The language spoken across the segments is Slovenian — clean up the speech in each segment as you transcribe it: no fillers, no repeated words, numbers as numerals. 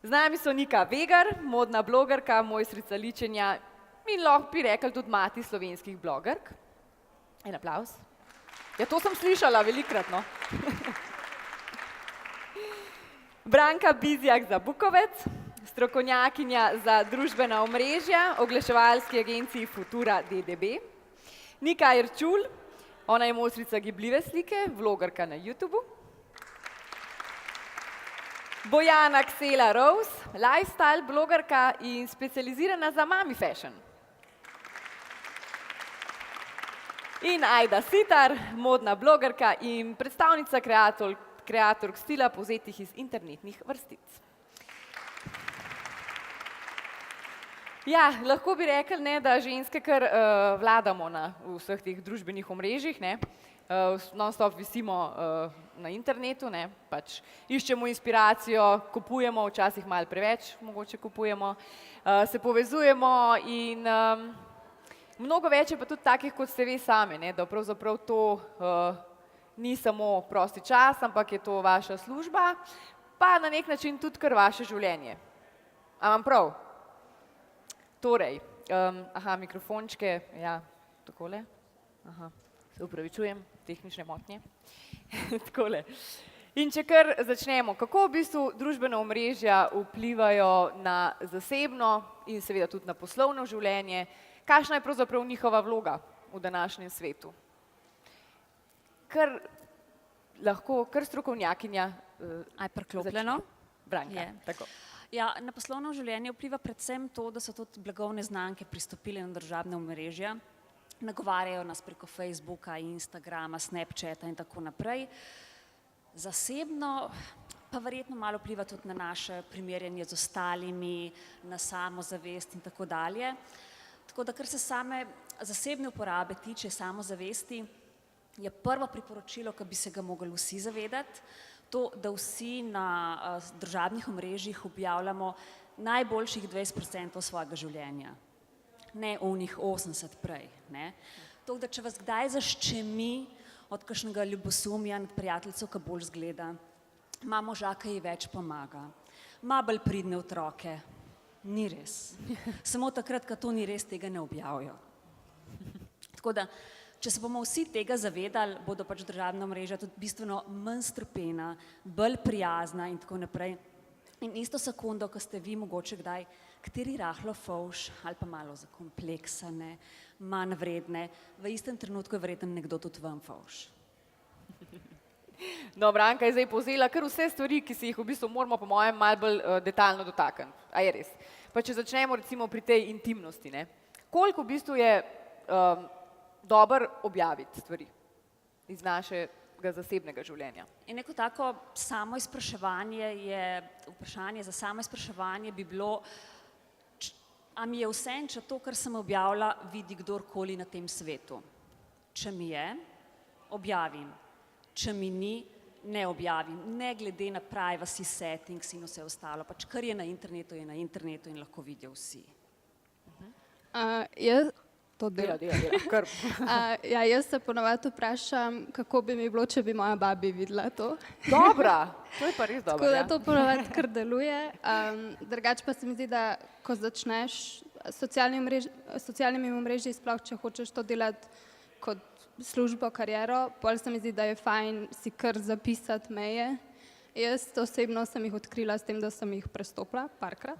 Z nami so Nika Vegar, modna blogerka, mojstrica ličenja in lahko bi rekli tudi mati slovenskih blogerk. En aplavz. Ja, to sem slišala velikokrat, no. Branka Bizjak-Zabukovec, strokovnjakinja za družbena omrežja, oglaševalski agenciji Futura DDB. Nika Erčul, ona je mojstrica gibljive slike, vlogerka na YouTubu. Bojana Ksela Rose, lifestyle blogerka in specializirana za mami fashion. In Ajda Sitar, modna blogerka in predstavnica kreatork stila povzetih iz internetnih vrstic. Ja, lahko bi rekli, ne, da ženske kar vladamo na vseh teh družbenih omrežjih, ne. Non-stop visimo na internetu, ne, pač iščemo inspiracijo, kupujemo, včasih malo preveč mogoče kupujemo, se povezujemo in mnogo več je pa tudi takih, kot ste vi sami, ne, da pravzaprav to ni samo prosti čas, ampak je to vaša služba, pa na nek način tudi kar vaše življenje. A imam prav? Torej, mikrofončke, ja, takole, se upravičujem, tehnične motnje, takole. In če kar začnemo, kako v bistvu družbena omrežja vplivajo na zasebno in seveda tudi na poslovno življenje, kakšna je pravzaprav njihova vloga v današnjem svetu? Kar lahko, kar strokovnjakinja priklopljeno. Branka, tako. Ja, na poslovno življenje vpliva predvsem to, da so tudi blagovne znamke pristopile na družabna omrežja, nagovarjajo nas preko Facebooka, Instagrama, Snapchata in tako naprej. Zasebno pa verjetno malo vpliva tudi na naše primerjanje z ostalimi, na samozavest in tako dalje. Tako da, kar se same zasebne uporabe tiče, samozavesti, je prvo priporočilo, ki bi se ga mogli vsi zavedati, to, da vsi na družabnih omrežjih objavljamo najboljših 20% svojega življenja, ne onih 80 prej, ne. To, da če vas kdaj zaščemi od kakšnega ljubosumja nad prijateljico, ki bolj zgleda, ima moža, ki ji več pomaga, ima bolj pridne otroke, ni res. Samo takrat, ko to ni res, tega ne objavijo. Tako da, če se bomo vsi tega zavedali, bodo pač družabna omrežja tudi bistveno manj strupena, bolj prijazna in tako naprej. In isto sekundo, ko ste vi mogoče kdaj kateri rahlo fovš ali pa malo zakompleksane, manj vredne, v istem trenutku je verjetno nekdo tudi vam fovš. No, Branka je zdaj povzela kar vse stvari, ki se jih v bistvu moramo po mojem malo bolj detaljno dotakniti. A je res? Pa če začnemo recimo pri tej intimnosti, ne. Koliko v bistvu je dobro objaviti stvari iz našega zasebnega življenja? In neko tako samoizpraševanje je, vprašanje za samoizpraševanje bi bilo, a mi je vseeno, če to, kar sem objavila, vidi kdorkoli na tem svetu. Če mi je, objavim. Če mi ni, ne objavim. Ne glede na privacy settings in vse ostalo. Pač kar je na internetu in lahko vidijo vsi. Jaz se ponovadi vprašam, kako bi mi bilo, če bi moja babi videla to. Dobra, to je pa res dobro. Tako da to ponovadi kar deluje. Drugače pa se mi zdi, da ko začneš s socialnimi omrežji, sploh če hočeš to delati kot službo, kariero, potem se mi zdi, da je fajn si kar zapisati meje. Jaz osebno sem jih odkrila s tem, da sem jih prestopila parkrat.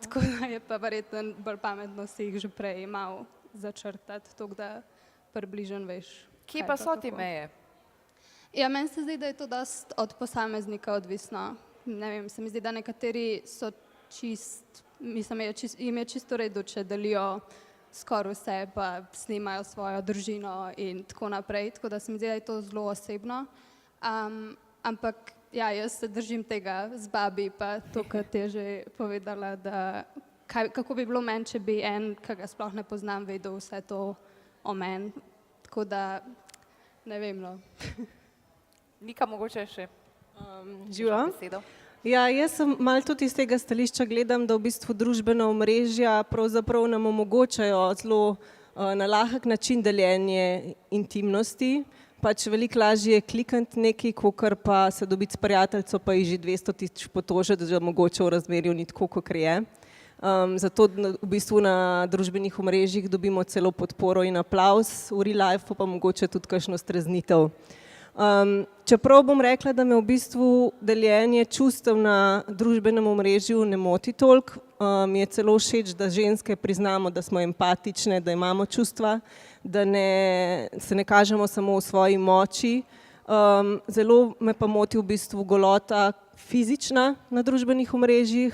Tako da je pa verjetno bolj pametno si jih že prej malo začrtati, tako da približno veš. Kje pa so te meje? Ja, meni se zdi, da je to dosti od posameznika odvisno. Ne vem, se mi zdi, da nekateri so jim je čisto v redu, če delijo skoraj vse, pa snimajo svojo družino in tako naprej, tako da se mi zdi, da je to zelo osebno. Ampak ja, jaz se držim tega z babi, pa to, kar ti je že povedala, da kako bi bilo meni, če bi en, ki ga sploh ne poznam, vedel vse to o meni. Tako da, ne vem, no. Nika, mogoče še Živa. besedo? Ja, jaz sem malo tudi iz tega stališča gledam, da v bistvu družbena omrežja pravzaprav nam omogočajo zelo na lahek način deljenje intimnosti, pač veliko lažje je klikniti nekaj, kakor pa se dobiti s prijateljico, pa ji že 200 tisoč potožiti, da mogoče v razmerju ni tako, kakor je. Zato v bistvu na družbenih omrežjih dobimo celo podporo in aplavz, v real life pa mogoče tudi kakšno streznitev. Čeprav bom rekla, da me v bistvu deljenje čustev na družbenem omrežju ne moti toliko, mi je celo všeč, da ženske priznamo, da smo empatične, da imamo čustva, da se ne kažemo samo v svoji moči. Zelo me pa moti v bistvu golota fizična na družbenih omrežjih.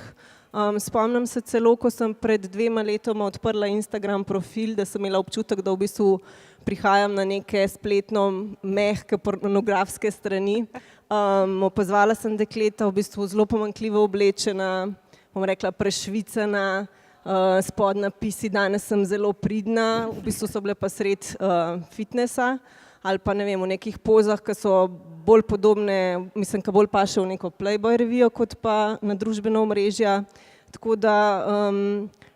Spomnim se celo, ko sem pred 2 letoma odprla Instagram profil, da sem imela občutek, da v bistvu prihajam na neke spletno mehke pornografske strani. Opazovala sem dekleta v bistvu zelo pomanjkljivo oblečena, bom rekla prešvicana, spod napisi danes sem zelo pridna, v bistvu so bile pa sred fitnesa ali pa ne vem, v nekih pozah, ki so bolj podobne, mislim, ki bolj paše v neko Playboy revijo, kot pa na družbena omrežja. Tako da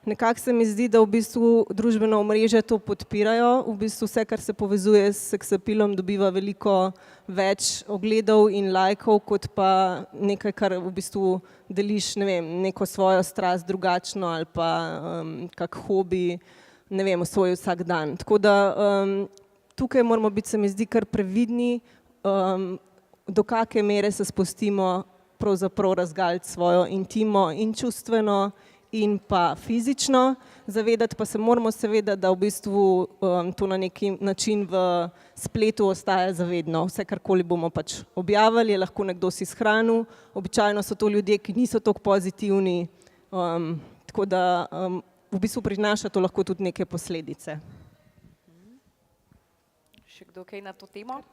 nekako se mi zdi, da v bistvu družbena omrežja to podpirajo, v bistvu vse, kar se povezuje s seksapilom, dobiva veliko več ogledov in lajkov, kot pa nekaj, kar v bistvu deliš, ne vem, neko svojo strast drugačno ali pa kak hobi, ne vem, svoj vsak dan. Tako da tukaj moramo biti, se mi zdi, kar previdni, do kakšne mere se spustimo pravzaprav razgaliti svojo intimo in čustveno in pa fizično. Zavedati pa se moramo seveda, da v bistvu to na neki način v spletu ostaja zavedno. Vse, karkoli bomo pač objavili, je lahko nekdo si shranil. Običajno so to ljudje, ki niso toliko pozitivni, tako da v bistvu prinaša to lahko tudi neke posledice. Še kdo kaj na to temo?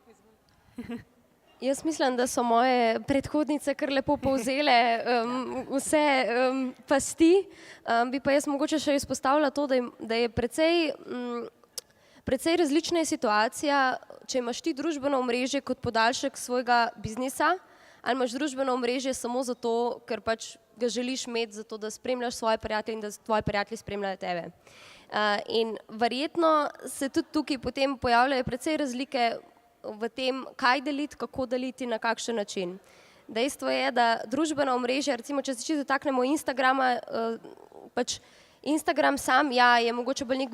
Jaz mislim, da so moje predhodnice kar lepo povzele vse pasti, bi pa jaz mogoče še izpostavila to, da je precej različna situacija, če imaš ti družbeno omrežje kot podaljšek svojega biznisa, ali imaš družbeno omrežje samo zato, ker pač ga želiš imeti, zato da spremljaš svoje prijatelje in da tvoji prijatelji spremljajo tebe. In verjetno se tudi tukaj potem pojavljajo precej razlike v tem, kaj deliti, kako deliti, na kakšen način. Dejstvo je, da družbena omrežja, recimo, če se čisto dotaknemo Instagrama, pač Instagram sam, ja, je mogoče bolj nek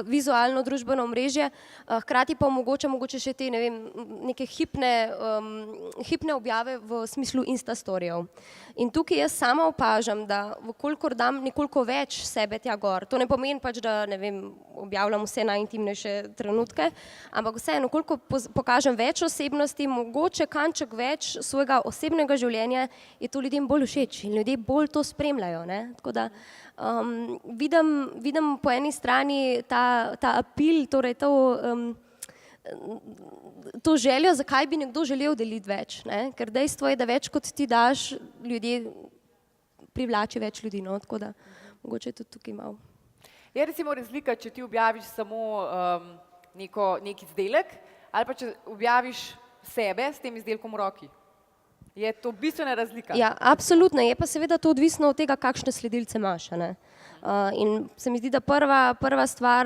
vizualno družbeno omrežje, hkrati pa omogoča mogoče še te, ne vem, neke hipne objave v smislu instastorijev. In tukaj jaz sama opažam, da vkolikor dam nekoliko več sebe tja gor, to ne pomeni pač, da ne vem, objavljam vse najintimnejše trenutke, ampak vseeno, koliko pokažem več osebnosti, mogoče kanček več svojega osebnega življenja, je to ljudem bolj všeč in ljudje bolj to spremljajo, ne, tako da vidim po eni strani ta apel, torej to željo, zakaj bi nekdo želel deliti več, ne? Ker dejstvo je, da več kot ti daš, ljudje privlači več ljudi, no? Tako da mogoče je tudi tukaj malo. Je recimo razlika, če ti objaviš samo nek izdelek ali pa če objaviš sebe s tem izdelkom v roki. Je to bistvena razlika? Ja, absolutno, je pa seveda to odvisno od tega, kakšne sledilce imaš, ne. In se mi zdi, da prva stvar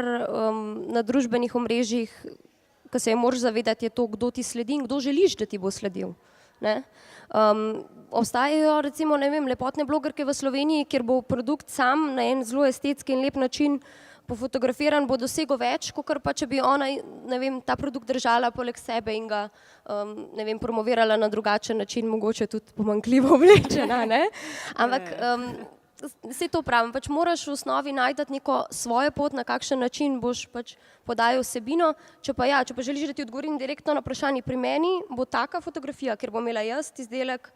na družbenih omrežjih, ki se je moraš zavedati, je to, kdo ti sledi in kdo želiš, da ti bo sledil, ne. Obstajajo recimo, ne vem, lepotne blogerke v Sloveniji, kjer bo produkt sam na en zelo estetski in lep način pofotografiran, bo dosegel več, kakor pa če bi ona, ne vem, ta produkt držala poleg sebe in ga, ne vem, promovirala na drugačen način, mogoče tudi pomanjkljivo oblečena, ne. Ampak saj to pravim, pač moraš v osnovi najti neko svojo pot, na kakšen način boš pač podajal vsebino, če pa želiš, da ti odgovorim direktno na vprašanje, pri meni bo taka fotografija, ker bom imela jaz izdelek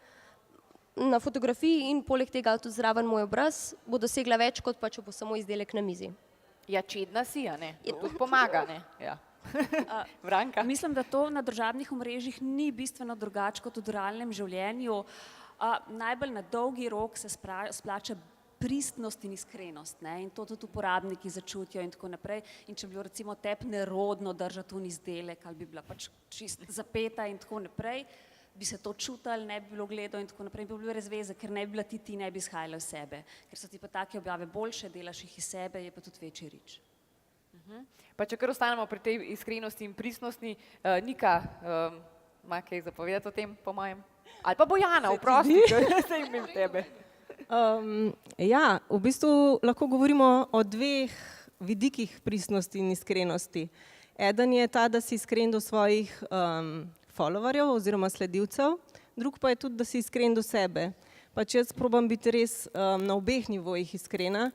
na fotografiji in poleg tega tudi zraven moj obraz, bo dosegla več, kot pa če bo samo izdelek na mizi. Ja, čedna si, a ne? To tudi pomaga, ne? Ja. Branka? Mislim, da to na družabnih omrežjih ni bistveno drugače kot v realnem življenju. Najbolj na dolgi rok se splača pristnost in iskrenost, ne? In to tudi uporabniki začutijo in tako naprej. In če bi bilo recimo tebi nerodno držati un izdelek ali bi bila pač čist zapeta in tako naprej, bi se to čutili, ne bi bilo gledal in tako naprej, bi bilo res veze, ker ne bi bila ti ne bi izhajala v sebe. Ker so ti pa take objave boljše, delaš jih iz sebe, je pa tudi večji rič. Pa če kar ostanemo pri tej iskrenosti in pristnosti, Nika ima kaj zapovedati o tem, po mojem? Ali pa Bojana, vprosti, se imam tebe. Ja, v bistvu lahko govorimo o dveh vidikih pristnosti in iskrenosti. Eden je ta, da si iskren do svojih followerjev oziroma sledilcev, drug pa je tudi, da si iskren do sebe. Pač jaz probam biti res na obeh nivojih iskrena.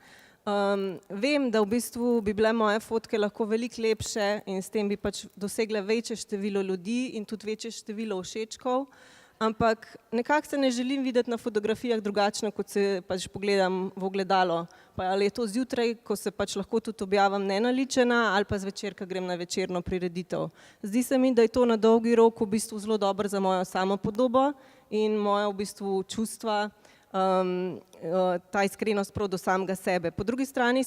Vem, da v bistvu bi bile moje fotke lahko veliko lepše in s tem bi pač dosegle večje število ljudi in tudi večje število všečkov, ampak nekako se ne želim videti na fotografijah drugačno, kot se pač pogledam v ogledalo. Pa ali je to zjutraj, ko se pač lahko tudi objavim nenaličena, ali pa zvečer, ko grem na večerno prireditev. Zdi se mi, da je to na dolgi rok v bistvu zelo dobro za mojo samopodobo in moje v bistvu čustva, ta iskrenost prav do samega sebe. Po drugi strani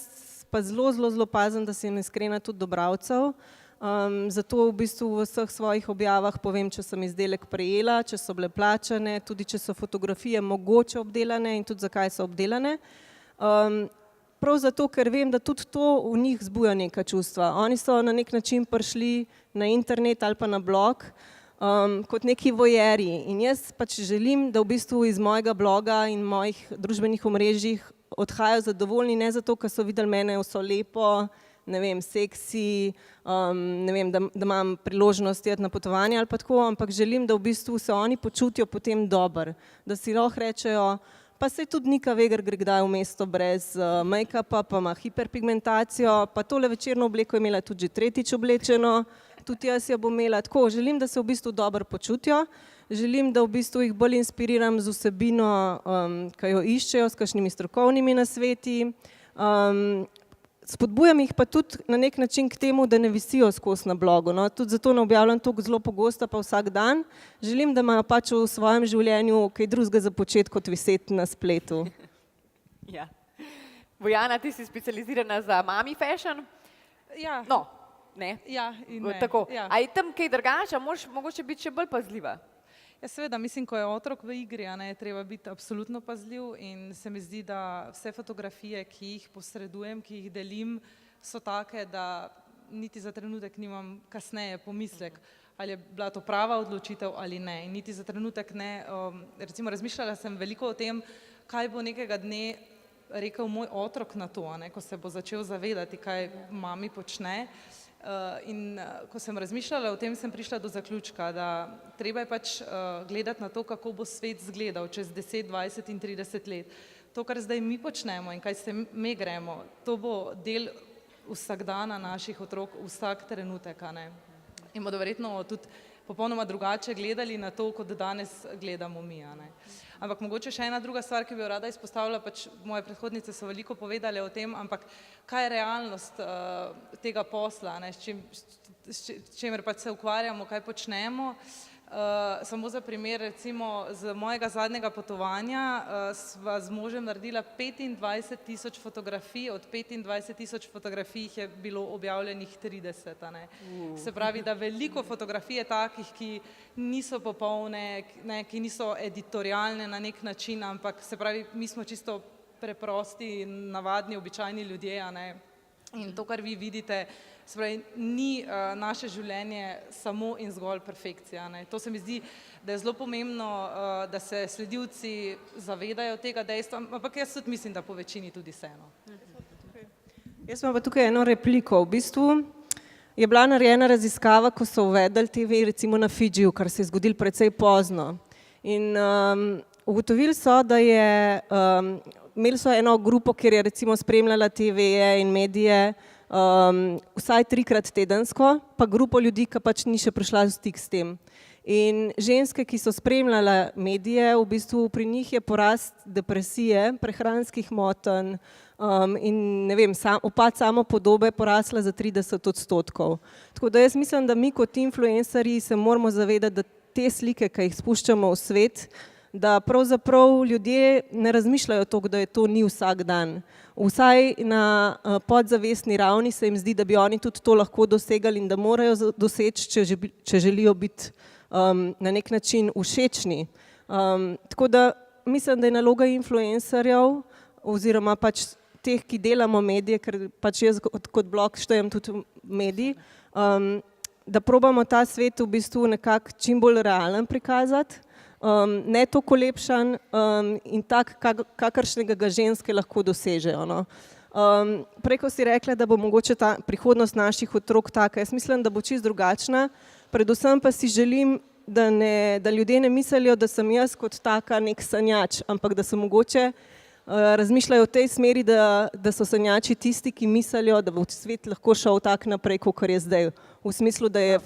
pa zelo pazim, da sem iskrena tudi do bralcev, zato v bistvu v vseh svojih objavah povem, če sem izdelek prejela, če so bile plačane, tudi če so fotografije mogoče obdelane in tudi zakaj so obdelane. Prav zato, ker vem, da tudi to v njih zbuja neka čustva. Oni so na nek način prišli na internet ali pa na blog kot neki voyerji in jaz pač želim, da v bistvu iz mojega bloga in mojih družbenih omrežjih odhajajo zadovoljni, ne zato, ker so videli mene vso lepo, ne vem, seksi, ne vem, da imam priložnost iti na potovanje ali pa tako, ampak želim, da v bistvu se oni počutijo potem dobro, da si lahko rečejo, pa saj tudi Nika Vegar gre kdaj v mesto brez make-upa, pa ima hiperpigmentacijo, pa tole večerno obleko je imela tudi že tretjič oblečeno, tudi jaz jo bom imela tako. Želim, da se v bistvu dobro počutijo, želim, da v bistvu jih bolj inspiriram z vsebino, ki jo iščejo, s kakšnimi strokovnimi nasveti. Spodbujam jih pa tudi na nek način k temu, da ne visijo skozi na blogu. No. Tudi zato ne objavljam toliko zelo pogosto, pa vsak dan. Želim, da imajo pač v svojem življenju kaj drugega za početi, kot viseti na spletu. Ja. Bojana, ti si specializirana za mami fashion? Ja. No, ne? Ja in ne. Tako. Ja. A je tam kaj drugače, moraš mogoče biti še bolj pazljiva? Ja, seveda, mislim, ko je otrok v igri, je treba biti absolutno pazljiv in se mi zdi, da vse fotografije, ki jih posredujem, ki jih delim, so take, da niti za trenutek nimam kasneje pomislek, ali je bila to prava odločitev ali ne. In niti za trenutek ne, recimo razmišljala sem veliko o tem, kaj bo nekega dne rekel moj otrok na to, ko se bo začel zavedati, kaj mami počne. In ko sem razmišljala o tem, sem prišla do zaključka, da treba je pač gledati na to, kako bo svet izgledal čez 10, 20 in 30 let. To, kar zdaj mi počnemo in kaj se mi gremo, to bo del vsakdana naših otrok vsak trenutek. In bodo verjetno tudi popolnoma drugače gledali na to, kot danes gledamo mi. Ampak mogoče še ena druga stvar, ki bi jo rada izpostavila, pač moje predhodnice so veliko povedale o tem, ampak kaj je realnost tega posla, s čimer pač se ukvarjamo, kaj počnemo. Samo za primer, recimo z mojega zadnjega potovanja sva z možem naredila 25.000 fotografij, od 25.000 fotografij je bilo objavljenih 30. Se pravi, da veliko fotografij je takih, ki niso popolne, ki niso editorialne na nek način, ampak se pravi, mi smo čisto preprosti, navadni, običajni ljudje. In to, kar vi vidite, se pravi, ni naše življenje samo in zgolj perfekcija. To se mi zdi, da je zelo pomembno, da se sledilci zavedajo tega dejstva, ampak jaz tudi mislim, da po večini tudi se. Jaz imam pa tukaj eno repliko. V bistvu je bila narejena raziskava, ko so uvedli TV recimo na Fidžiju, kar se je zgodilo precej pozno. In ugotovili so, da je imeli so eno grupo, kjer je recimo spremljala TV-je in medije vsaj 3-krat tedensko, pa grupo ljudi, ki pač ni še prišla v stik s tem. In ženske, ki so spremljale medije, v bistvu pri njih je porast depresije, prehranskih motenj in ne vem, upad samopodobe porasla za 30%. Tako da jaz mislim, da mi kot influencerji se moramo zavedati, da te slike, ki jih spuščamo v svet, da pravzaprav ljudje ne razmišljajo toliko, da je to ni vsak dan. Vsaj na podzavestni ravni se jim zdi, da bi oni tudi to lahko dosegali in da morajo doseči, če želijo biti na nek način všečni. Tako da mislim, da je naloga influencerjev oziroma pač teh, ki delamo medije, ker pač jaz kot blog štejem tudi medij, da probamo ta svet v bistvu nekako čim bolj realen prikazati, ne toliko lepšan in tak, kakršnega ga ženske lahko dosežejo. No. Prej, ko si rekla, da bo mogoče ta prihodnost naših otrok taka, jaz mislim, da bo čisto drugačna, predvsem pa si želim, da ljudje ne mislijo, da sem jaz kot taka nek sanjač, ampak da so mogoče razmišljajo v tej smeri, da so sanjači tisti, ki mislijo, da bo svet lahko šel tak naprej, kot je zdaj. V smislu, da je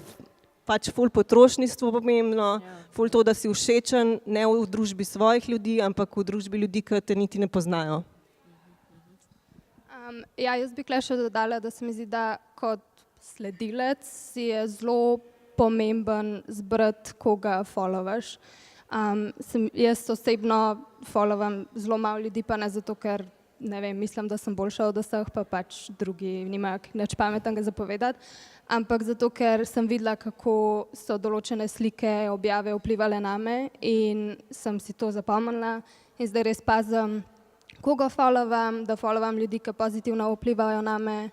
pač ful potrošništvo pomembno, ful to, da si všečen, ne v družbi svojih ljudi, ampak v družbi ljudi, ki te niti ne poznajo. Ja, jaz bi kle še dodala, da se mi zdi, da kot sledilec si je zelo pomemben zbrati, koga followaš. Jaz osebno followam zelo malo ljudi, pa ne zato, ker ne vem, mislim, da sem boljša od vseh, pa pač drugi nimajo nič pametnega za povedati, ampak zato, ker sem videla, kako so določene slike, objave vplivale name in sem si to zapomnila in zdaj res pazim, koga followam, da followam ljudi, ki pozitivno vplivajo name.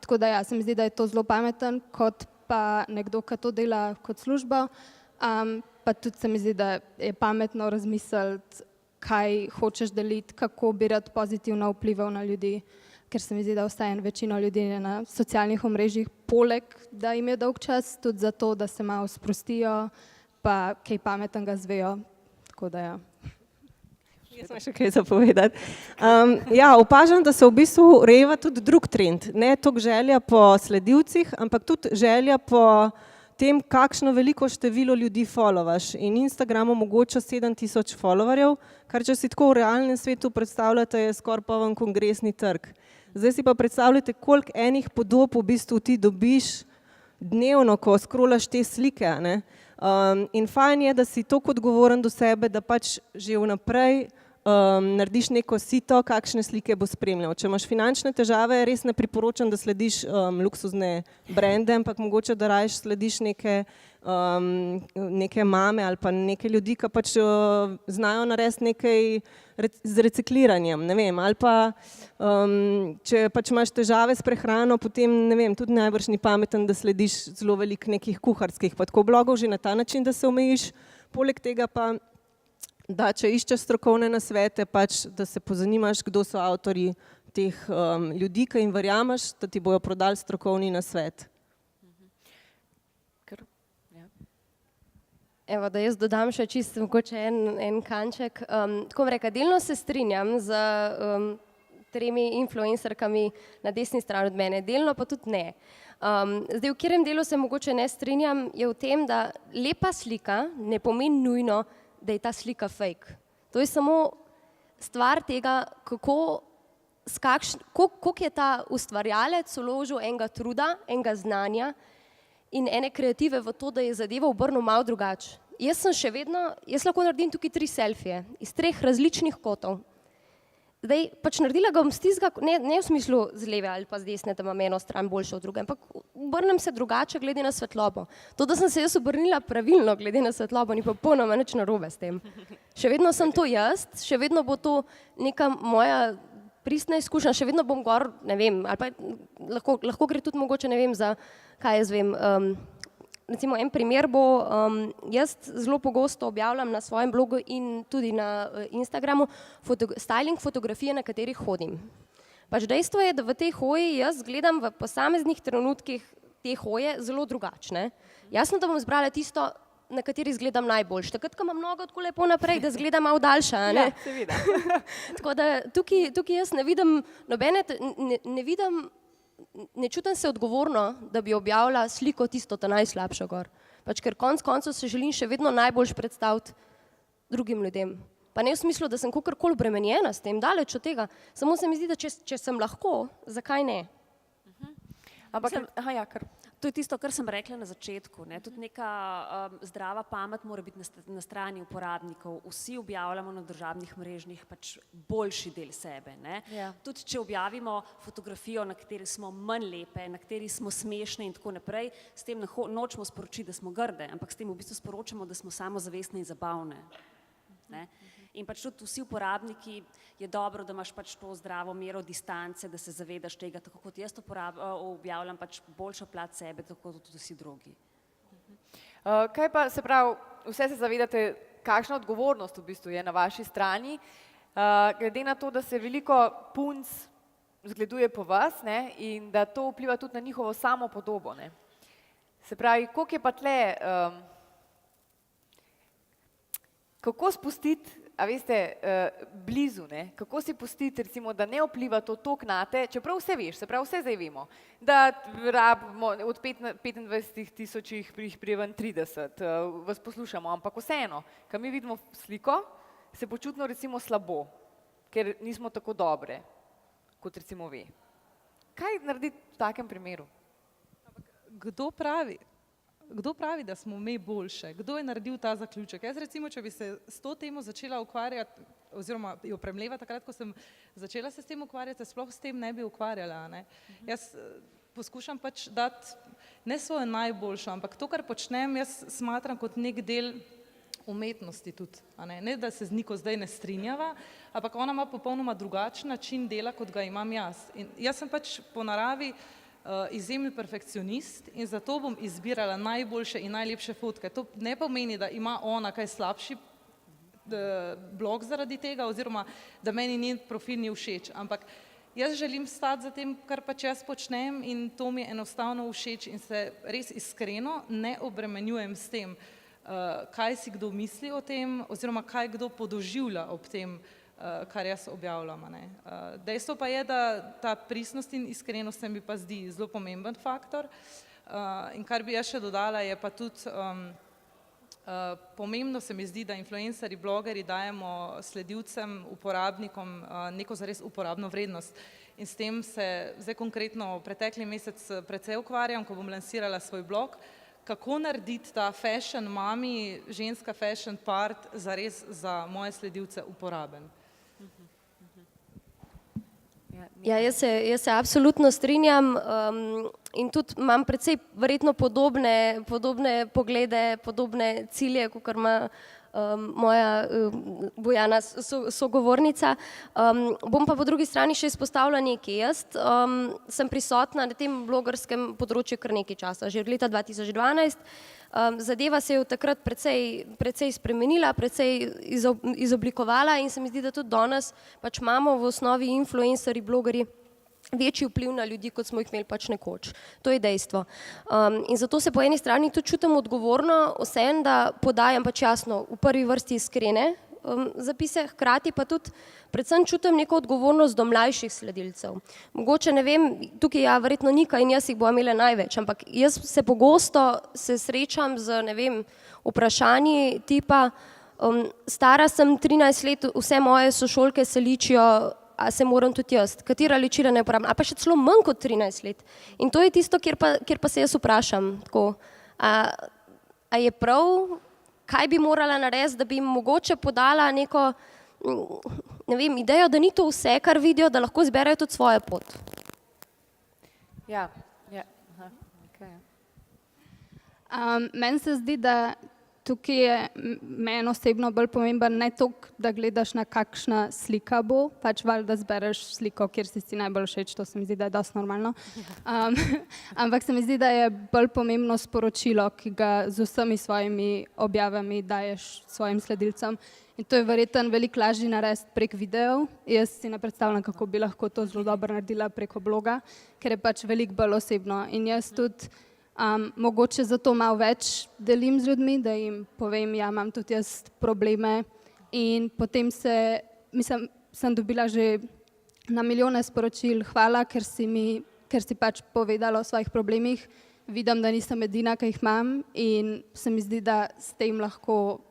Tako da ja, se mi zdi, da je to zelo pameten, kot pa nekdo, ki to dela kot službo. Pa tudi se mi zdi, da je pametno razmisliti, kaj hočeš deliti, kako bi rad pozitivno vplival na ljudi, ker se mi zdi, da vstajam večino ljudi na socialnih omrežjih, poleg, da jim je dolg čas, tudi zato, da se malo sprostijo, pa kaj pametnega zvejo. Tako da ja. Jaz imam še kaj za povedati. Ja, opažam, da se v bistvu rejeva tudi drug trend. Ne toliko želja po sledilcih, ampak tudi želja po tem, kakšno veliko število ljudi followaš. In Instagram omogoča 7000 followerjev, kar če si tako v realnem svetu predstavljate, je skoraj poln kongresni trg. Zdaj si pa predstavljate, koliko enih podob v bistvu ti dobiš dnevno, ko scrollaš te slike. Ne? In fajn je, da si toliko odgovoren do sebe, da pač že vnaprej narediš neko sito, kakšne slike bo spremljal. Če imaš finančne težave, res ne priporočam, da slediš luksuzne brende, ampak mogoče, da rajš slediš neke mame ali pa neke ljudi, ki pač znajo narediti nekaj z recikliranjem, ne vem, ali pa če pač imaš težave s prehrano, potem ne vem, tudi najbrž ni pameten, da slediš zelo veliko nekih kuharskih pa tako blogov, že na ta način, da se omejiš. Poleg tega pa da če iščeš strokovne nasvete, pač, da se pozanimaš, kdo so avtorji teh ljudi, ki jim verjameš, da ti bojo prodali strokovni nasvet. Evo, da jaz dodam še čisto mogoče en kanček. Tako bom rekla, delno se strinjam z tremi influencerkami na desni strani od mene, delno pa tudi ne. Zdaj, v katerem delu se mogoče ne strinjam, je v tem, da lepa slika ne pomeni nujno, da je ta slika fake. To je samo stvar tega, koliko je ta ustvarjalec vložil enega truda, enega znanja in ene kreative v to, da je zadeva obrnil malo drugače. Jaz lahko naredim tukaj 3 selfije iz 3 različnih kotov. Zdaj, pač naredila ga bom z tistega, ne v smislu z leve ali pa z desne, da imam eno stran boljšo od druge, ampak obrnem se drugače glede na svetlobo. To, da sem se jaz obrnila pravilno glede na svetlobo, ni pa popolnoma nič narobe s tem. Še vedno sem to jaz, še vedno bo to neka moja pristna izkušnja, še vedno bom gor, ne vem, ali pa lahko gre tudi mogoče, ne vem, za, kaj jaz vem, recimo en primer bo, jaz zelo pogosto objavljam na svojem blogu in tudi na Instagramu styling fotografije, na katerih hodim. Pač dejstvo je, da v tej hoji jaz gledam v posameznih trenutkih te hoje zelo drugačne. Jasno, da bom zbrala tisto, na kateri izgledam najboljš. Takrat, ko imam nogo tako lepo naprej, da izgledam malo daljša. Ne? Ja, seveda. Tako da tukaj jaz ne vidim nobene, ne čutim se odgovorno, da bi objavila sliko tisto ta najslabšo gor. Pač ker konec koncev se želim še vedno najboljš predstaviti drugim ljudem. Pa ne v smislu, da sem kakorkoli obremenjena s tem, daleč od tega. Samo se mi zdi, da če sem lahko, zakaj ne? Ampak, To je tisto, kar sem rekla na začetku. Ne? Tudi neka zdrava pamet mora biti na strani uporabnikov. Vsi objavljamo na družabnih mrežnih pač boljši del sebe. Ne? Ja. Tudi če objavimo fotografijo, na kateri smo manj lepe, na kateri smo smešne in tako naprej, s tem nočemo sporočiti, da smo grde, ampak s tem v bistvu sporočamo, da smo samozavestne in zabavne. Ne? In pač tudi vsi uporabniki je dobro, da imaš pač to zdravo mero distance, da se zavedaš tega, tako kot jaz objavljam pač boljšo plat sebe, tako kot tudi vsi drugi. Kaj pa se pravi, vse se zavedate, kakšna odgovornost v bistvu je na vaši strani, glede na to, da se veliko punc zgleduje po vas, ne, in da to vpliva tudi na njihovo samopodobo, ne. Se pravi, koliko je pa tle, kako spustiti, a veste, blizu, ne, kako si pustiti, recimo, da ne vpliva to toliko nate, čeprav vse veš, se pravi, vse zdaj vemo, da rabimo od 25.000 jih prije ven 30, vas poslušamo, ampak vseeno, ko mi vidimo sliko, se počutimo recimo slabo, ker nismo tako dobre, kot recimo vi. Kaj narediti v takem primeru? Kdo pravi, da smo mi boljše? Kdo je naredil ta zaključek? Jaz recimo, če bi se s to temo začela ukvarjati, oziroma jo premleva takrat, ko sem začela se s tem ukvarjati, se sploh s tem ne bi ukvarjala. Ne? Jaz poskušam pač dati ne svojo najboljšo, ampak to, kar počnem, jaz smatram kot nek del umetnosti tudi. Ne, da se z Niko zdaj ne strinjava, ampak ona ima popolnoma drugačen način dela, kot ga imam jaz. In jaz sem pač po naravi izjemen perfekcionist in zato bom izbirala najboljše in najlepše fotke. To ne pomeni, da ima ona kaj slabši blog zaradi tega oziroma da meni njen profil ni všeč, ampak jaz želim stati za tem, kar pač jaz počnem in to mi je enostavno všeč in se res iskreno ne obremenjujem s tem, kaj si kdo misli o tem oziroma kaj kdo podoživlja ob tem, kar jaz objavljam. Dejstvo pa je, da ta pristnost in iskrenost se mi pa zdi zelo pomemben faktor in kar bi jaz še dodala je pa tudi pomembno se mi zdi, da influencerji, blogerji dajemo sledilcem, uporabnikom neko zares uporabno vrednost in s tem se zdaj konkretno pretekli mesec precej ukvarjam, ko bom lansirala svoj blog, kako narediti ta fashion mami, ženska fashion part zares za moje sledilce uporaben. Ja, jaz se absolutno strinjam in tudi imam precej verjetno podobne poglede, podobne cilje, kakor ima moja Bojana sogovornica. Bom pa po drugi strani še izpostavila nekaj. Jaz sem prisotna na tem blogerskem področju kar nekaj časa, že od leta 2012. Zadeva se je od takrat precej spremenila, precej izoblikovala in se mi zdi, da tudi danes pač imamo v osnovi influencerji, blogerji večji vpliv na ljudi, kot smo jih imeli pač nekoč. To je dejstvo. In zato se po eni strani tudi čutim odgovorno vseeno, da podajam pač jasno v prvi vrsti iskrene zapise, hkrati pa tudi predvsem čutim neko odgovornost do mlajših sledilcev. Mogoče ne vem, tukaj ja verjetno Nika in jaz jih bo imela največ, ampak jaz se pogosto srečam z, ne vem, vprašanji tipa stara sem 13 let, vse moje sošolke se ličijo, a se moram tudi jaz, katera ličila ne uporabljam, a pa še celo manj kot 13 let. In to je tisto, kjer pa se jaz vprašam, tako, a je prav, kaj bi morala narediti, da bi jim mogoče podala neko, ne vem, idejo, da ni to vse, kar vidijo, da lahko izberejo tudi svojo pot. Ja, aha, okej. Meni se zdi, da tukaj je meni osebno bolj pomemben ne toliko, da gledaš na kakšna slika bo, pač valjda zbereš sliko, kjer si najbolj všeč, to se mi zdi, da je dosti normalno. Ampak se mi zdi, da je bolj pomembno sporočilo, ki ga z vsemi svojimi objavami daješ svojim sledilcem. In to je verjetno veliko lažje narediti prek videov. Jaz si ne predstavljam, kako bi lahko to zelo dobro naredila preko bloga, ker je pač veliko bolj osebno. In jaz tudi mogoče zato malo več delim z ljudmi, da jim povem, ja, imam tudi jaz probleme in potem sem dobila že na milijone sporočil, hvala, ker si pač povedala o svojih problemih, vidim, da nisem edina, ki jih imam in se mi zdi, da s tem lahko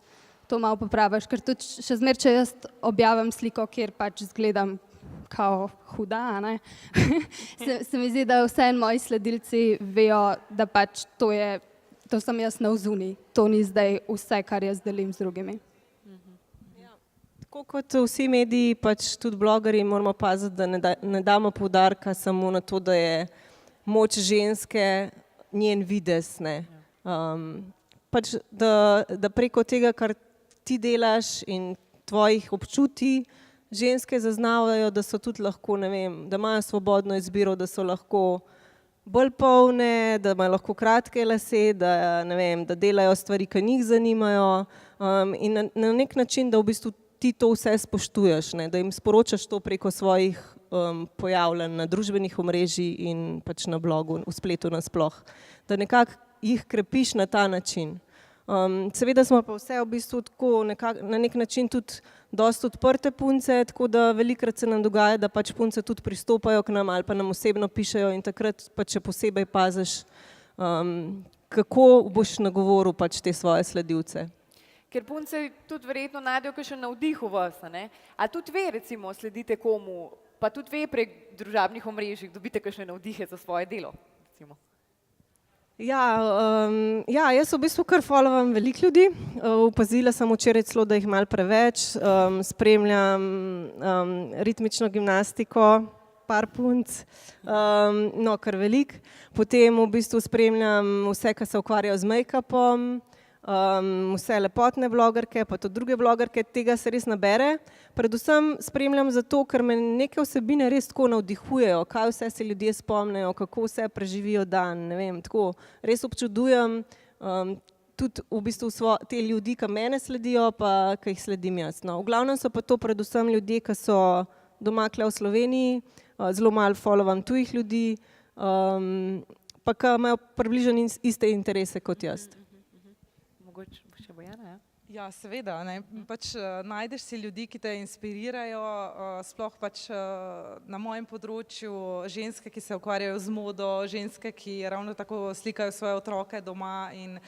to malo popraviš, ker tudi še zmeraj, če jaz objavim sliko, kjer pač izgledam kao huda, a ne? Se mi zdi, da vseeno moji sledilci vejo, da pač to sem jaz navzuni, to ni zdaj vse, kar jaz delim z drugimi. Ja, tako kot vsi mediji, pač tudi blogerji moramo paziti, da ne damo poudarka samo na to, da je moč ženske njen videz, ne. Pač da preko tega, kar ti delaš in tvojih občutij ženske zaznavajo, da so tudi lahko, ne vem, da imajo svobodno izbiro, da so lahko bolj polne, da imajo lahko kratke lase, da, ne vem, da delajo stvari, ki njih zanimajo, in na nek način, da v bistvu ti to vse spoštuješ, ne, da jim sporočaš to preko svojih pojavljanj na družbenih omrežjih in pač na blogu, v spletu nasploh, da nekako jih krepiš na ta način. Seveda smo pa vse v bistvu tako na nek način tudi dosti odprte punce, tako da velikokrat se nam dogaja, da pač punce tudi pristopajo k nam ali pa nam osebno pišejo in takrat pač še posebej paziš, kako boš nagovoril pač te svoje sledilce. Ker punce tudi verjetno najdejo kakšen navdih v vas, ne? A tudi ve, recimo, sledite komu, pa tudi ve prek družabnih omrežij, dobite kakšne navdihe za svoje delo, recimo? Ja, jaz v bistvu kar followam veliko ljudi, opazila sem včeraj celo, da jih malo preveč, spremljam ritmično gimnastiko, par punc, no kar veliko, potem v bistvu spremljam vse, ki se ukvarjajo z make-upom, vse lepotne blogerke, pa tudi druge blogerke, tega se res nabere. Predvsem spremljam zato, ker me neke vsebine res tako navdihujejo, kaj vse se ljudje spomnejo, kako vse preživijo dan, ne vem, tako res občudujem tudi v bistvu te ljudi, ki mene sledijo, pa ki jih sledim jaz. No, v glavnem so pa to predvsem ljudje, ki so doma tule v Sloveniji, zelo malo followam tujih ljudi, pa ki imajo približno iste interese kot jaz. Mogoče še Bojana, ja? Ja, seveda, ne. Pač najdeš si ljudi, ki te inspirirajo, sploh pač na mojem področju ženske, ki se ukvarjajo z modo, ženske, ki ravno tako slikajo svoje otroke doma in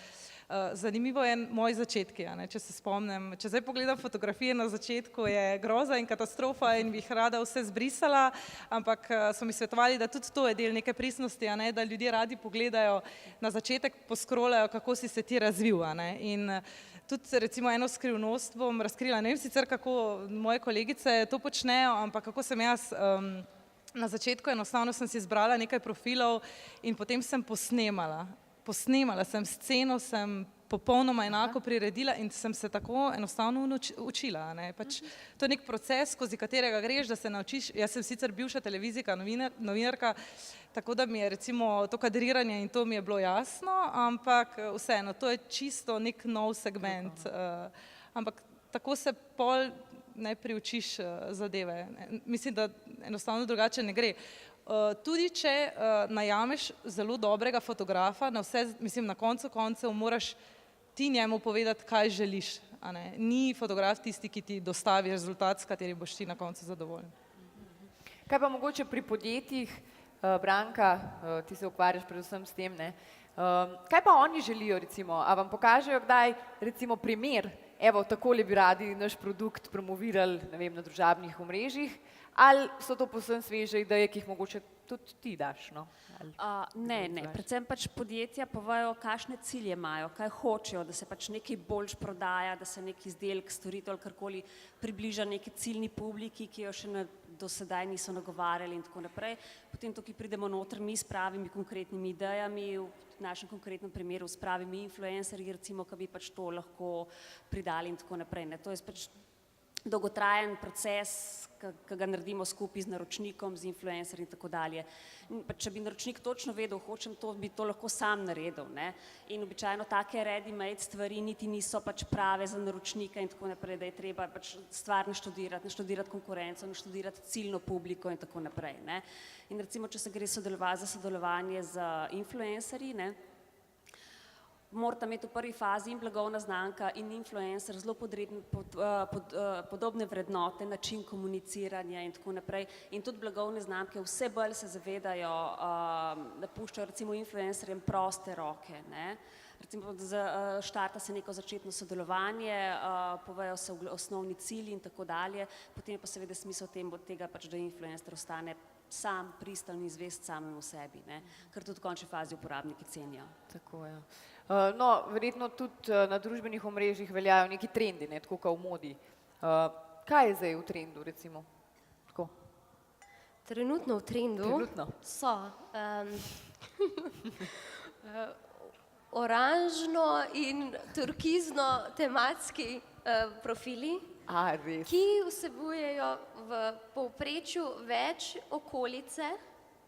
zanimivo je moji začetki, a ne, če se spomnim. Če zdaj pogledam fotografije na začetku, je groza in katastrofa in bi jih rada vse zbrisala, ampak so mi svetovali, da tudi to je del neke pristnosti, a ne, da ljudje radi pogledajo na začetek, poskrolajo, kako si se ti razvil, a ne, in tudi recimo eno skrivnost bom razkrila, ne vem sicer, kako moje kolegice to počnejo, ampak kako sem jaz na začetku enostavno sem si izbrala nekaj profilov in potem sem posnemala sem sceno, sem popolnoma enako priredila in sem se tako enostavno učila, ne, pač to je nek proces, skozi katerega greš, da se naučiš, jaz sem sicer bivša televizijska novinarka, tako da mi je recimo to kadriranje in to mi je bilo jasno, ampak vseeno, to je čisto nek nov segment, ampak tako se pol ne priučiš zadeve, mislim, da enostavno drugače ne gre. Tudi če najameš zelo dobrega fotografa, mislim, na koncu koncev moraš ti njemu povedati, kaj želiš, a ne. Ni fotograf tisti, ki ti dostavi rezultat, s katerim boš ti na koncu zadovoljen. Kaj pa mogoče pri podjetjih, Branka, ti se ukvarjaš predvsem s tem, ne? Kaj pa oni želijo, recimo, a vam pokažejo kdaj, recimo, primer, evo, takole bi radi naš produkt promovirali, ne vem, na družabnih omrežjih, ali so to povsem sveže ideje, ki jih mogoče tudi ti daš, no? Ne, predvsem pač podjetja povejo, kakšne cilje imajo, kaj hočejo, da se pač nekaj boljš prodaja, da se neki izdelek, storitev ali karkoli približa neki ciljni publiki, ki jo še do sedaj niso nagovarjali in tako naprej. Potem tukaj pridemo noter mi s pravimi konkretnimi idejami, v našem konkretnem primeru s pravimi influencerji, recimo, ki bi pač to lahko pridali in tako naprej, ne. To je pač dolgotrajen proces, ki ga naredimo skupaj z naročnikom, z influencerji in tako dalje. Če bi naročnik točno vedel, hočem to, bi to lahko sam naredil, ne. In običajno take ready-made stvari niti niso pač prave za naročnika in tako naprej, da je treba pač stvar naštudirati konkurenco, naštudirati ciljno publiko in tako naprej, ne. In recimo, če se gre za sodelovanje z influencerji, ne, morata imeti v prvi fazi in blagovna znamka in influencer zelo podobne vrednote, način komuniciranja in tako naprej. In tudi blagovne znamke vse bolj se zavedajo, da puščajo recimo influencerjem proste roke, ne. Recimo, štarta se neko začetno sodelovanje, povejo se osnovni cilji in tako dalje, potem pa seveda smisel tega pač, da influencer ostane sam, pristan in zvest samemu sebi, ne, kar tudi v končni fazi uporabniki cenijo. Tako, ja. No, verjetno tudi na družbenih omrežjih veljajo neki trendi, ne, tako kot v modi. Kaj je zdaj v trendu, recimo? Tako. Trenutno v trendu so oranžno in turkizno tematski profili, Res. ki vsebujejo v povprečju več okolice,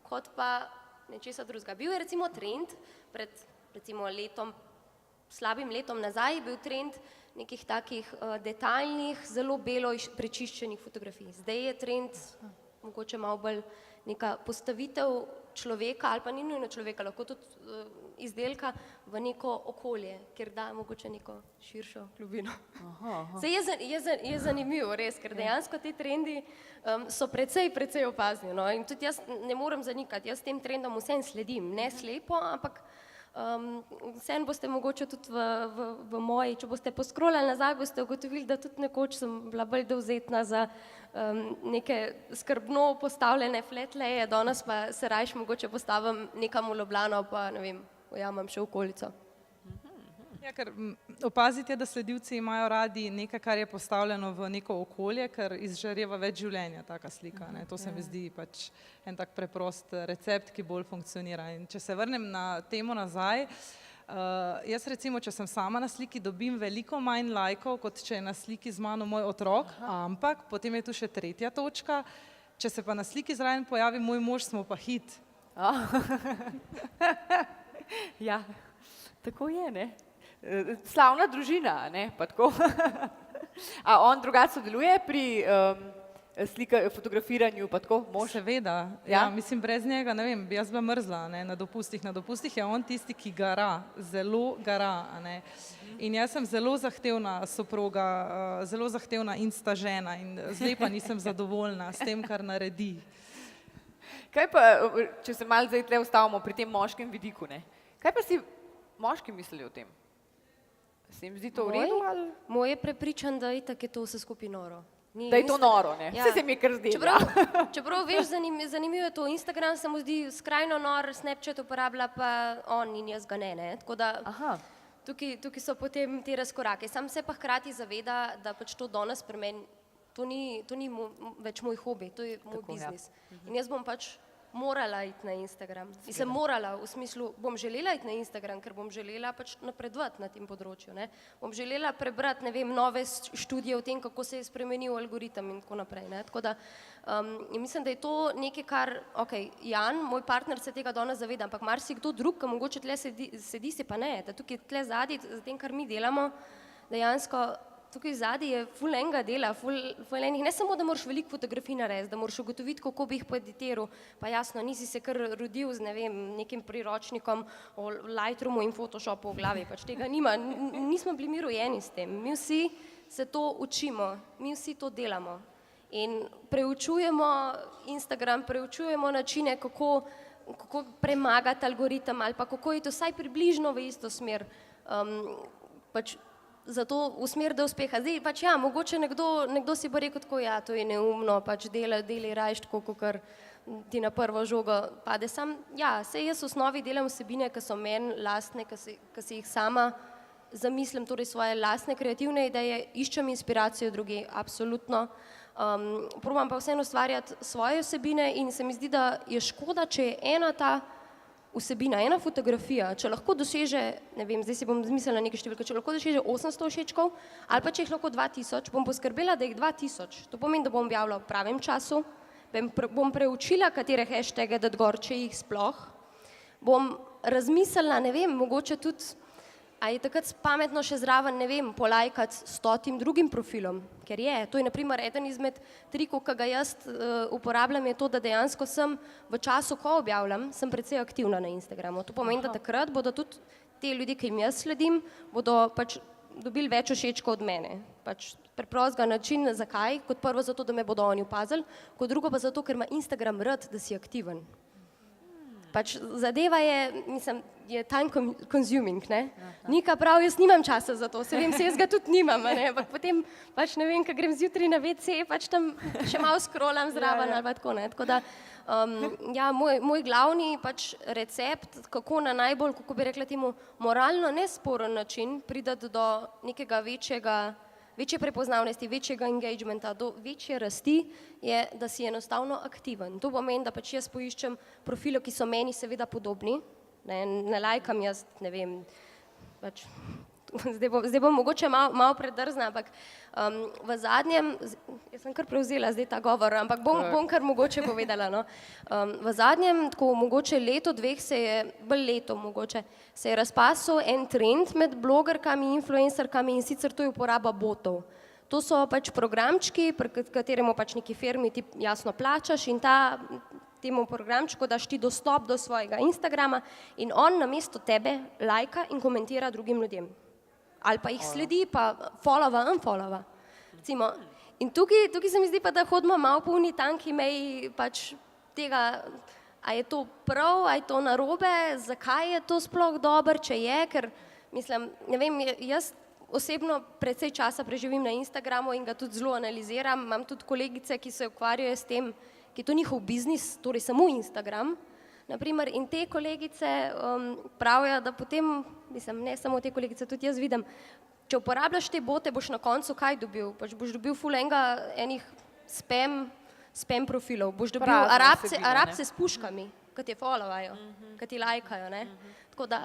kot pa nečesa drugega. Bil je recimo trend pred recimo slabim letom nazaj, je bil trend nekih takih detaljnih, zelo belo prečiščenih fotografij. Zdaj je trend mogoče malo bolj neka postavitev človeka, ali pa ni nujno človeka, lahko tudi izdelka v neko okolje, kjer da mogoče neko širšo globino. Saj je zanimivo, res, ker dejansko ti trendi so precej opazni. No? In tudi jaz ne morem zanikati, jaz tem trendom vsem sledim, ne slepo, ampak vsem boste mogoče tudi v moji, če boste poskrolali nazaj, boste ugotovili, da tudi nekoč sem bila bolj dovzetna za neke skrbno postavljene flatlaye, danes pa se rajš mogoče postavim nekam v Ljubljano, pa ne vem, ujamem še okolico. Ja, ker opaziti je, da sledilci imajo radi nekaj, kar je postavljeno v neko okolje, ker izžareva več življenja taka slika. Ne. To se mi zdi pač en tak preprost recept, ki bolj funkcionira. In če se vrnem na temo nazaj, jaz recimo, če sem sama na sliki, dobim veliko manj lajkov, kot če je na sliki z mano moj otrok, ampak potem je tu še tretja točka, če se pa na sliki zraven pojavi moj mož, smo pa hit. Ja, tako je, ne? Slavna družina, ne, pa tako. A on drugače sodeluje pri fotografiranju, pa tako, mož? Seveda, ja, mislim, brez njega, ne vem, jaz bi mrzla, ne, na dopustih. Na dopustih je on tisti, ki gara, zelo gara, ne. In jaz sem zelo zahtevna soproga, zelo zahtevna insta žena in zdaj pa nisem zadovoljna s tem, kar naredi. Kaj pa, če se malo zdaj tle ustavimo pri tem moškem vidiku, ne? Kaj pa si moški mislijo o tem? Se jim zdi to v redu? Moj je prepričan, da itak je to vse skupaj noro. Da je to noro, ne? Vse se mi je kar zdelo. Čeprav veš, zanimivo je to, Instagram se mu zdi skrajno nor, Snapchat uporablja pa on in jaz ga ne. Tako da tukaj so potem te razkorake. Sam se pa hkrati zaveda, da pač to danes pri meni, to ni več moj hobi, to je moj biznis. In jaz bom pač morala iti na Instagram. Mislim, morala, v smislu, bom želela iti na Instagram, ker bom želela pač napredovati na tem področju. Ne? Bom želela prebrati, ne vem, nove študije o tem, kako se je spremenil algoritem in tako naprej. Ne? Tako da mislim, da je to nekaj, kar, Jan, moj partner, se tega danes zaveda, ampak marsikdo drug, ki mogoče tle sedi, se pa ne, da tukaj tle zadaj, za tem, kar mi delamo, dejansko tukaj zadaj je ful enega dela, ful enih, ne samo, da moraš veliko fotografij narediti, da moraš ugotoviti, kako bi jih poeditiral, pa jasno, nisi se kar rodil z, ne vem, nekim priročnikom o Lightroomu in Photoshopu v glavi, pač tega nima, nismo bili mi rojeni s tem, mi vsi se to učimo, mi vsi to delamo in preučujemo Instagram, preučujemo načine, kako premagati algoritem ali pa kako je to vsaj približno v isto smer, pač zato v smer do uspeha. Zdaj, pač ja, mogoče nekdo si bo rekel tako, ja, to je neumno, pač deli rajš tako, kakor ti na prvo žogo pade. Sam, ja, sej jaz v osnovi delam vsebine, ki so meni lastne, ki si jih sama zamislim, torej svoje lastne kreativne ideje, iščem inspiracijo druge, absolutno. Probam pa vseeno ustvarjati svoje vsebine in se mi zdi, da je škoda, če je ena ta vsebina, ena fotografija, če lahko doseže, ne vem, zdaj si bom zmislila nekaj številke, če lahko doseže 800 všečkov ali pa če jih lahko 2000, bom poskrbela, da jih 2000. To pomeni, da bom objavila v pravem času, bom preučila, katere hashtage dati gor, če jih sploh, bom razmislila, ne vem, mogoče tudi, a je takrat pametno še zraven, ne vem, polajkati 100 drugim profilom, ker to je na primer eden izmed trikov, ki ga jaz uporabljam, je to, da dejansko sem v času, ko objavljam, sem precej aktivna na Instagramu. To pomeni, da takrat bodo tudi te ljudi, ki jim jaz sledim, bodo pač dobili več všečkov od mene. Pač preprostega način, zakaj? Kot prvo zato, da me bodo oni opazili, kot drugo pa zato, ker ima Instagram rad, da si aktiven. Pač zadeva je, mislim, je time consuming, ne? Nika prav, jaz nimam časa za to, se vem, se jaz ga tudi nimam, ne? Ampak potem, pač ne vem, ko grem zjutraj na WC, pač tam še malo scrollam zraven ali pa tako, ne? Tako da, ja, moj glavni pač recept, kako na najbolj, kako bi rekla temu, moralno nesporen način pridati do nekega večje prepoznavnosti, večjega engagementa, do večje rasti, je, da si enostavno aktiven. To pomeni, da pač jaz poiščem profile, ki so meni seveda podobni, ne lajkam jaz, ne vem, pač zdaj bom mogoče malo predrzna, ampak v zadnjem, jaz sem kar prevzela zdaj ta govor, ampak bom kar mogoče povedala. No. V zadnjem, tako mogoče leto, dveh bolj leto mogoče, se je razpasel en trend med blogerkami, influencerkami in sicer to je uporaba botov. To so pač programčki, pri kateremu pač neki firmi ti jasno plačaš in temu programčku daš ti dostop do svojega Instagrama in on namesto tebe lajka in komentira drugim ljudem. Ali pa jih sledi, pa followa, unfollowa. Recimo. In tukaj se mi zdi pa, da hodimo malo po uni tanki meji pač tega, a je to prav, a je to narobe, zakaj je to sploh dobro, če je, ker mislim, ne vem, jaz osebno precej časa preživim na Instagramu in ga tudi zelo analiziram, imam tudi kolegice, ki se ukvarjajo s tem, ki je to njihov biznis, torej samo Instagram, naprimer, in te kolegice pravijo, da potem, mislim, ne samo te kolegice, tudi jaz vidim, če uporabljaš te bote, boš na koncu kaj dobil? Pač boš dobil ful enih spam profilov, boš dobil Arabce s puškami, ki te followajo, ki ti lajkajo, ne? Tako da,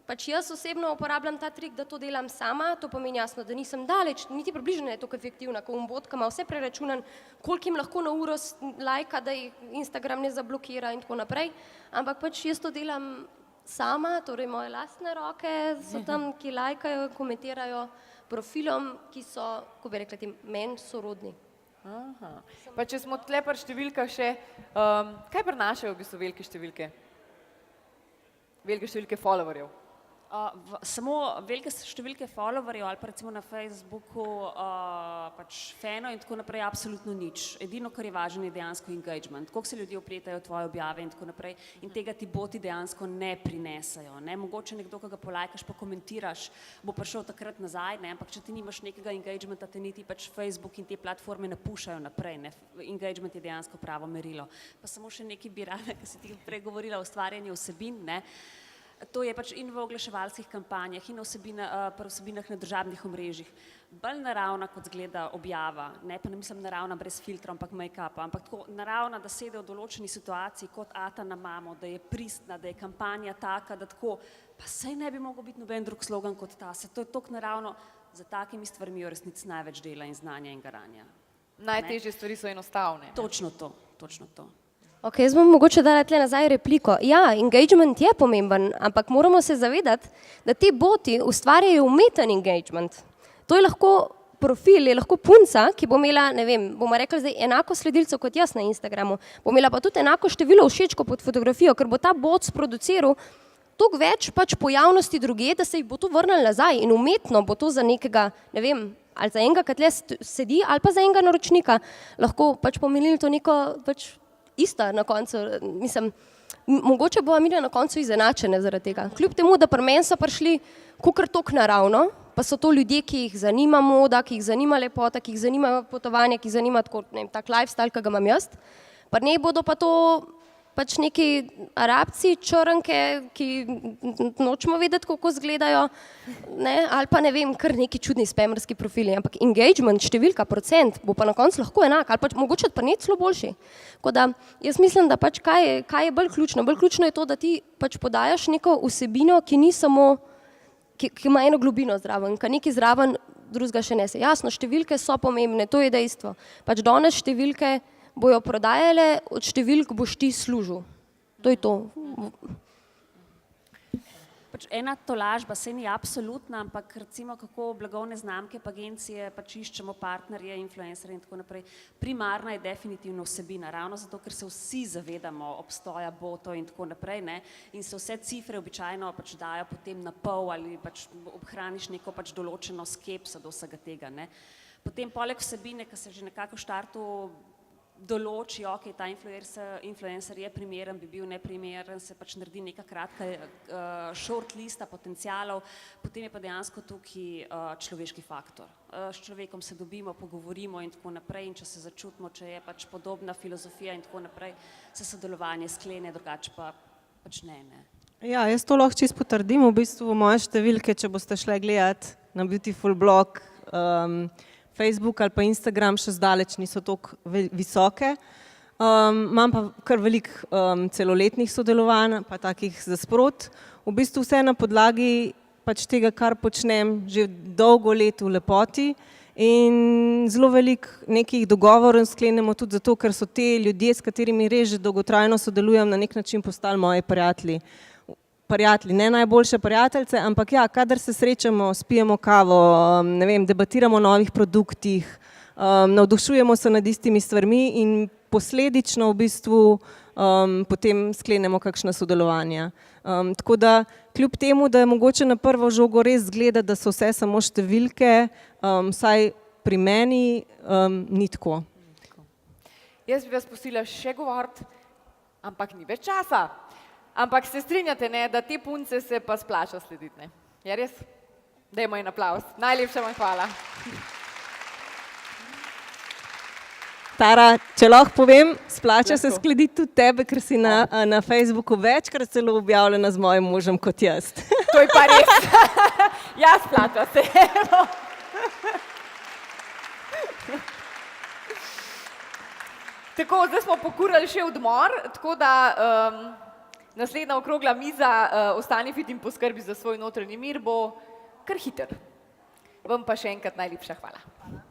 pač jaz osebno uporabljam ta trik, da to delam sama, to pomeni jasno, da nisem daleč, niti približno je tako efektivna, ko bot, ki ima vse preračunan, koliko jim lahko na uro lajka, da jih Instagram ne zablokira in tako naprej, ampak pač jaz to delam sama, torej moje lastne roke so tam, ki lajkajo, komentirajo profilom, ki so, ko bi rekla, meni sorodni. Pa če smo tle pri številkah še, kaj prinašajo v bistvu velike številke? Velike številke followerjev? Samo velike številke followerjev ali pa recimo na Facebooku pač fanov in tako naprej absolutno nič. Edino, kar je važno, je dejansko engagement. Koliko se ljudje opletajo v tvoje objave in tako naprej in tega ti boti dejansko ne prinesajo. Ne? Mogoče nekdo, ki ga polajkaš, pa komentiraš, bo prišel takrat nazaj, ne? Ampak če ti nimaš nekega engagementa, te niti pač Facebook in te platforme ne pušajo naprej. Ne? Engagement je dejansko pravo merilo. Pa samo še nekaj bi rada, ker si ti prej govorila o ustvarjanju vsebin, ne? To je pač in v oglaševalskih kampanjah in pri vsebinah na državnih omrežjih. Bolj naravna, kot zgleda objava, ne pa ne mislim naravna brez filtra, ampak make-upa, ampak tako naravna, da sede v določeni situaciji kot ata na mamo, da je pristna, da je kampanja taka, da tako, pa saj ne bi mogel biti noben drug slogan kot ta, se to je toliko naravno, za takimi stvarmi v resnici največ dela in znanja in garanja. Najtežje stvari so enostavne. Točno to, točno to. Ok, jaz bom mogoče dala tle nazaj repliko. Ja, engagement je pomemben, ampak moramo se zavedati, da ti boti ustvarjajo umeten engagement. To je lahko profil, je lahko punca, ki bo imela, ne vem, bomo rekli zdaj enako sledilcev kot jaz na Instagramu, bo imela pa tudi enako število všečkov pod fotografijo, ker bo ta bot sproduciral toliko več pač pojavnosti druge, da se jih bo to vrnilo nazaj in umetno bo to za nekega, ne vem, ali za enega, ki tle sedi, ali pa za enega naročnika, lahko pač pomenili to neko pač ista na koncu, mislim, mogoče bo mi na koncu izenačene zaradi tega. Kljub temu, da pri meni so prišli kakor toliko naravno, pa so to ljudje, ki jih zanima moda, ki jih zanima lepota, ki jih zanima potovanje, ki jih zanima tako, ne vem, tak lifestyle, ki ga imam jaz. Pri njej bodo pa to pač neki Arabci, črnke, ki nočemo vedeti, kako izgledajo, ne, ali pa ne vem, kar neki čudni spamerski profili, ampak engagement, številka, procent, bo pa na koncu lahko enak, ali pač mogoče pa net celo boljši. Tako da jaz mislim, da pač kaj je bolj ključno? Bolj ključno je to, da ti pač podajaš neko vsebino, ki ni samo, ki ima eno globino zraven, ki nekaj zraven drugega še nese. Jasno, številke so pomembne, to je dejstvo. Pač danes številke bojo prodajale, od številk boš ti služil. To je to. Pač ena tolažba, se ni absolutna, ampak recimo kako blagovne znamke pa agencije pač iščemo partnerje, influencerje in tako naprej. Primarna je definitivno vsebina, ravno zato, ker se vsi zavedamo obstoja botov in tako naprej, ne, in se vse cifre običajno pač dajo potem na pol ali pač obhraniš neko pač določeno skepso do vsega tega, ne. Potem poleg vsebine, ki se že nekako v štartu določi, ok, ta influencer je primeren, bi bil neprimeren, se pač naredi neka kratka short lista potencialov, potem je pa dejansko tukaj človeški faktor. S človekom se dobimo, pogovorimo in tako naprej in če se začutimo, če je pač podobna filozofija in tako naprej, se sodelovanje sklene, drugače pa pač ne. Ja, jaz to lahko čisto potrdim, v bistvu moje številke, če boste šle gledati na Beautiful blog, Facebook ali pa Instagram še zdaleč niso toliko visoke. Imam pa kar veliko celoletnih sodelovanj, pa takih za sprot. V bistvu vse na podlagi pač tega, kar počnem že dolgo let v lepoti in zelo veliko nekih dogovorov sklenemo tudi zato, ker so te ljudje, s katerimi res že dolgotrajno sodelujem, na nek način postali moji prijatelji. Prijatelji, ne najboljše prijateljice, ampak ja, kadar se srečamo, spijemo kavo, ne vem, debatiramo o novih produktih, navdušujemo se nad istimi stvarmi in posledično v bistvu potem sklenemo kakšna sodelovanja. Tako da kljub temu, da je mogoče na prvo žogo res zgleda, da so vse samo številke, vsaj pri meni ni tako. Jaz bi vas pustila še govoriti, ampak ni več časa. Ampak se strinjate, ne, da te punce se pa splača slediti, ne? Je res? Dajmo en aplavz. Najlepša vam hvala. Tara, če lahko povem, splača se Lahko. slediti tudi tebe, ker si na Facebooku večkrat celo objavljena z mojim možem kot jaz. To je pa res. Ja, splača se. Tako, zdaj smo pokurali še odmor, tako da naslednja okrogla miza Ostani fit in poskrbi za svoj notranji mir bo kar hiter. Vam pa še enkrat najlepša hvala.